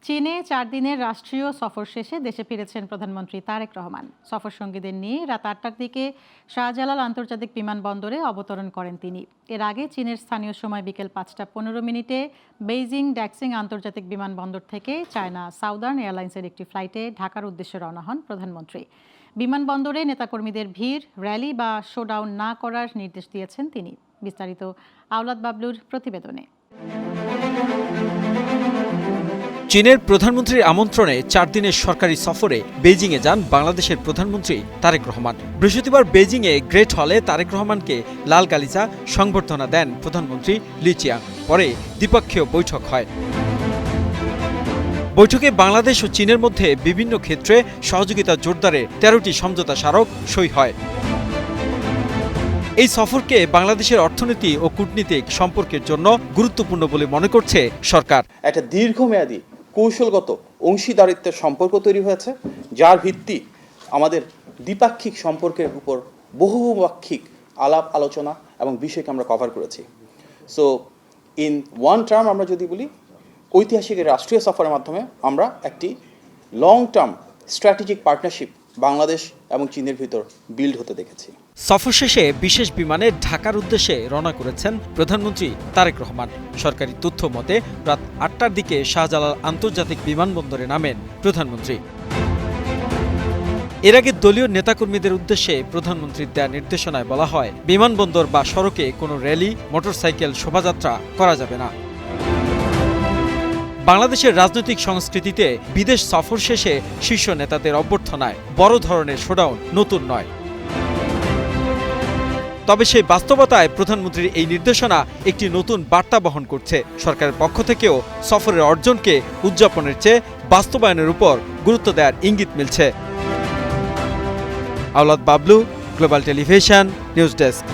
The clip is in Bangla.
চীনে 4 দিনের রাষ্ট্রীয় সফর শেষে দেশে ফিরেছেন প্রধানমন্ত্রী তারেক রহমান। সফর সঙ্গীদের নিয়ে রাত 8টার দিকে শাহজালাল আন্তর্জাতিক বিমানবন্দরে অবতরণ করেন তিনি। এর আগে চীনের স্থানীয় সময় বিকেল 5টা 15 মিনিটে বেইজিং ড্যাক্সিং আন্তর্জাতিক বিমানবন্দর থেকে চায়না সাউদার্ন এয়ারলাইন্সের একটি ফ্লাইটে ঢাকার উদ্দেশ্যে রওনা হন প্রধানমন্ত্রী। বিমানবন্দরে নেতাকর্মীদের ভিড়, র্যালি বা শোডাউন না করার নির্দেশ দিয়েছেন তিনি। বিস্তারিত আওলাদ বাবলুর প্রতিবেদনে। চীনের প্রধানমন্ত্রীর আমন্ত্রণে 4 দিনের সরকারি সফরে বেইজিংয়ে যান বাংলাদেশের প্রধানমন্ত্রী তারেক রহমান। বৃহস্পতিবার বেইজিংয়ে গ্রেট হলে তারেক রহমানকে লাল গালিচা সংবর্ধনা দেন প্রধানমন্ত্রী লি চিয়াং। পরে দ্বিপক্ষীয় বৈঠক হয়। বৈঠকে বাংলাদেশ ও চীনের মধ্যে বিভিন্ন ক্ষেত্রে সহযোগিতা জোরদারে 13টি সমঝোতা স্মারক সই হয়। এই সফরকে বাংলাদেশের অর্থনীতি ও কূটনীতিক সম্পর্কের জন্য গুরুত্বপূর্ণ বলে মনে করছে সরকার। একটা দীর্ঘমেয়াদী কৌশলগত অংশীদারিত্বের সম্পর্ক তৈরি হয়েছে, যার ভিত্তি আমাদের দ্বিপাক্ষিক সম্পর্কের উপর বহুপাক্ষিক আলাপ আলোচনা এবং বিষয়কে আমরা কভার করেছি। সো ইন ওয়ান টার্ম আমরা যদি বলি, ঐতিহাসিক রাষ্ট্রীয় সফরের মাধ্যমে আমরা একটি long term strategic partnership Bangladesh এবং চীনের ভিতর বিল্ড হতে দেখেছি। সফর শেষে বিশেষ বিমানে ঢাকার উদ্দেশ্যে রওনা করেছেন প্রধানমন্ত্রী তারেক রহমান। সরকারি তথ্য মতে রাত 8টার দিকে শাহজালাল আন্তর্জাতিক বিমানবন্দরে নামেন প্রধানমন্ত্রী। এর আগে দলীয় নেতাকর্মীদের উদ্দেশ্যে প্রধানমন্ত্রীর দেয়া নির্দেশনায় বলা হয়, বিমানবন্দর বা সড়কে কোনো র্যালি, মোটরসাইকেল শোভাযাত্রা করা যাবে না। বাংলাদেশের রাজনৈতিক সংস্কৃতিতে বিদেশ সফর শেষে শীর্ষ নেতাদের অভ্যর্থনায় বড় ধরনের শোডাউন নতুন নয়। তবে সেই বাস্তবতায় প্রধানমন্ত্রীর এই নির্দেশনা একটি নতুন বার্তা বহন করছে। সরকারের পক্ষ থেকেও সফরের অর্জনকে উদযাপনের চেয়ে বাস্তবায়নের উপর গুরুত্ব দেওয়ার ইঙ্গিত মিলছে। Awlad Bablu, global television, news desk.